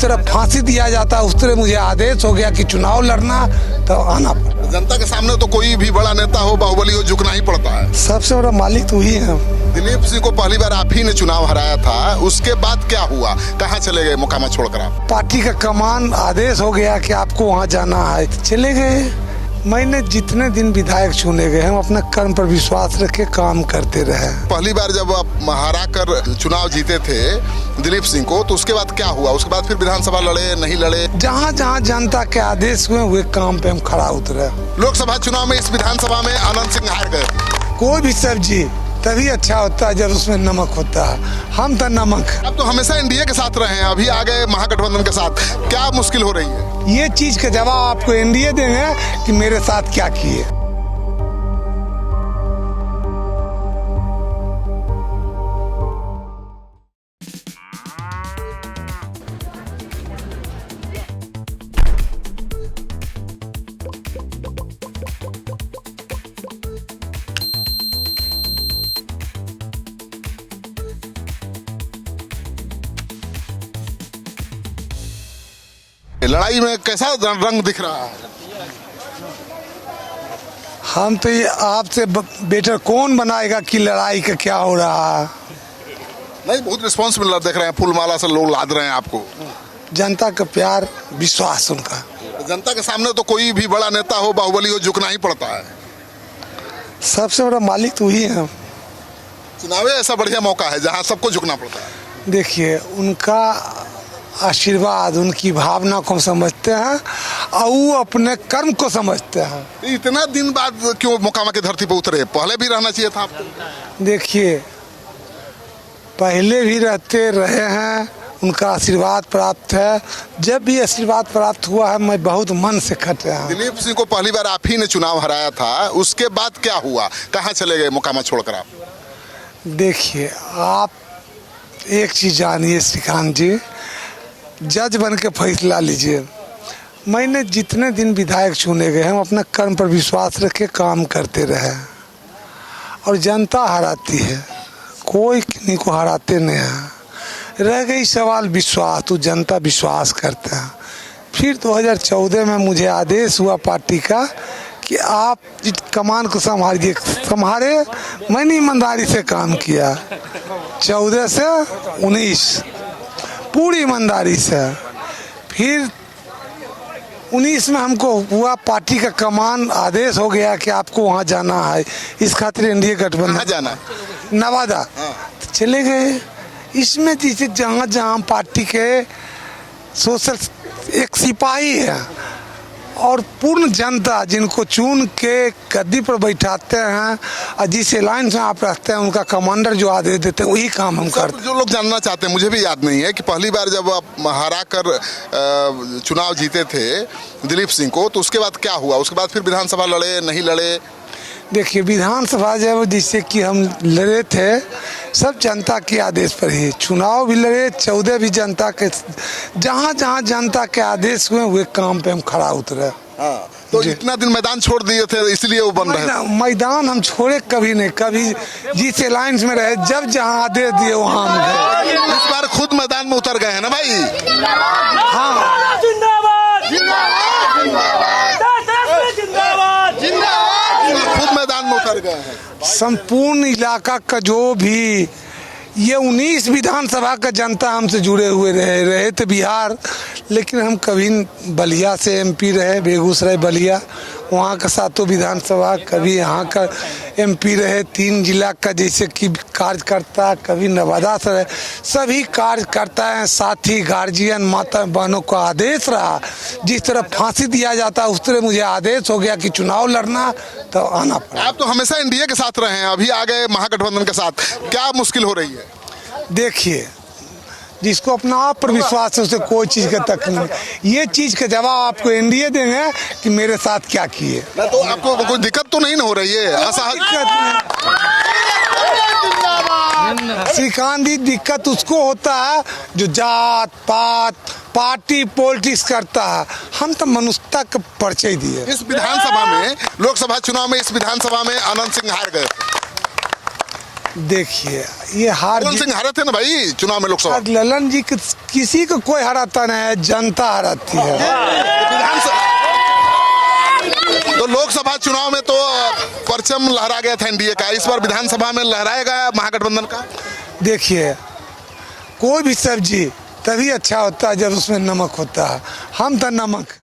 तरह फांसी दिया जाता उस तरह मुझे आदेश हो गया कि चुनाव लड़ना तो आना पड़ा। जनता के सामने तो कोई भी बड़ा नेता हो, बाहुबली हो, झुकना ही पड़ता है। सबसे बड़ा मालिक तो ही है। दिलीप सिंह को पहली बार आप ही ने चुनाव हराया था, उसके बाद क्या हुआ, कहाँ चले गए मुकामा छोड़कर आप? पार्टी का कमान आदेश हो गया कि आपको वहाँ जाना है, चले गए। मैंने जितने दिन विधायक चुने गए हम अपना कर्म पर विश्वास रख के काम करते रहे। पहली बार जब आप हरा कर चुनाव जीते थे दिलीप सिंह को, तो उसके बाद क्या हुआ? उसके बाद फिर विधानसभा लड़े, नहीं लड़े? जहाँ जहाँ जनता के आदेश हुए काम पे हम खड़ा उतरे। लोकसभा चुनाव में इस विधानसभा में आनंद सिंह हार गए। कोई भी सब्जी तभी अच्छा होता है जब उसमें नमक होता है। हम तो नमक। अब तो हमेशा एनडीए के साथ रहे हैं, अभी आ गए महागठबंधन के साथ, क्या मुश्किल हो रही है? ये चीज का जवाब आपको एनडीए देंगे कि मेरे साथ क्या किए। लड़ाई में कैसा रंग दिख रहा है? हम तो ये आपसे बेटर कौन बनाएगा कि लड़ाई का क्या हो रहा है। नहीं, बहुत रिस्पॉन्स मिल रहा, देख रहे हैं फूलमाला से लोग लाद रहे हैं आपको। जनता का प्यार, विश्वास उनका। जनता के सामने तो कोई भी बड़ा नेता हो, बाहुबली हो, झुकना ही पड़ता है। सबसे बड़ा मालिक तो ही है। चुनाव ऐसा बढ़िया मौका है जहां सबको झुकना पड़ता है। देखिए, उनका आशीर्वाद, उनकी भावना को समझते हैं और वो अपने कर्म को समझते हैं। इतना दिन बाद क्यों मोकामा की धरती पर उतरे? पहले भी रहना चाहिए था आपको। देखिए, पहले भी रहते रहे हैं, उनका आशीर्वाद प्राप्त है। जब भी आशीर्वाद प्राप्त हुआ है मैं बहुत मन से खटे हैं। दिलीप सिंह को पहली बार आप ही ने चुनाव हराया था, उसके बाद क्या हुआ, कहाँ चले गए मोकामा छोड़कर आप? देखिए, आप एक चीज जानिए श्रीकांत जी, जज बन के फैसला लीजिए। मैंने जितने दिन विधायक चुने गए हम अपना कर्म पर विश्वास रख के काम करते रहे और जनता हराती है, कोई किन्हीं को हराते नहीं है। रह गई सवाल विश्वास, तो जनता विश्वास करते हैं। फिर 2014 में मुझे आदेश हुआ पार्टी का कि आप कमान को संभालिए, संभाले। मैंने ईमानदारी से काम किया 14 से 19 पूरी ईमानदारी से। फिर 19 में हमको हुआ पार्टी का कमान आदेश हो गया कि आपको वहाँ जाना है, इस खातिर एनडीए गठबंधन जाना, नवादा तो चले गए। इसमें जैसे जहाँ जहाँ पार्टी के सोशल एक सिपाही है और पूर्ण जनता जिनको चुन के गद्दी पर बैठाते हैं और जिस अलायंस में आप रखते हैं उनका कमांडर जो आदेश देते हैं वही काम हम करते हैं। जो लोग जानना चाहते हैं, मुझे भी याद नहीं है कि पहली बार जब आप हरा कर चुनाव जीते थे दिलीप सिंह को, तो उसके बाद क्या हुआ? उसके बाद फिर विधानसभा लड़े, नहीं लड़े? देखिए, विधानसभा जब जिससे कि हम लड़े थे सब जनता के आदेश पर ही, चुनाव भी लड़े, 14 भी जनता के, जहाँ जहाँ जनता के आदेश हुए काम पे हम खड़ा उतरे। हाँ, तो इतना दिन मैदान छोड़ दिए थे इसलिए वो बन रहे। मैदान हम छोड़े कभी नहीं, कभी जिस अलायंस में रहे जब जहाँ आदेश दिए वहाँ हम गए। इस बार खुद मैदान में उतर गए हैं ना भाई? हाँ, खुद मैदान में उतर गए हैं। संपूर्ण इलाका का जो भी ये 19 विधानसभा का जनता हमसे जुड़े हुए रहे थे बिहार, लेकिन हम कभी बलिया से एमपी रहे, बेगूसराय बलिया, वहाँ का 7 विधानसभा, कभी यहाँ का एमपी रहे, 3 जिला का जैसे कि कार्यकर्ता, कभी नवादा से रहे। सभी कार्यकर्ता हैं, साथी, गार्जियन, माता बहनों को आदेश रहा जिस तरह फांसी दिया जाता उस तरह मुझे आदेश हो गया कि चुनाव लड़ना तो आना पड़ा। आप तो हमेशा एनडीए के साथ रहे हैं, अभी आ गए महागठबंधन के साथ, क्या मुश्किल हो रही है? देखिए, जिसको अपना आप पर विश्वास है उसे कोई चीज का तकलीफ नहीं। ये चीज का जवाब आपको एनडीए देंगे कि मेरे साथ क्या किए। तो आपको कोई दिक्कत तो नहीं हो रही है? श्रीकांत जी, दिक्कत उसको होता है जो जात पात पार्टी पॉलिटिक्स करता है। हम तो मनुष्यता का परिचय दिए। इस विधानसभा में, लोकसभा चुनाव में इस विधानसभा में आनंद सिंह हार गए। देखिए ये हार ललन सिंह हारे थे ना भाई चुनाव में लोकसभा। ललन जी किसी को कोई हराता नहीं है, जनता हराती है। तो लोकसभा चुनाव में तो परचम लहरा गया था एनडीए का, इस बार विधानसभा में लहराएगा महागठबंधन का। देखिए कोई भी सब्जी तभी अच्छा होता है जब उसमें नमक होता है। हम तो नमक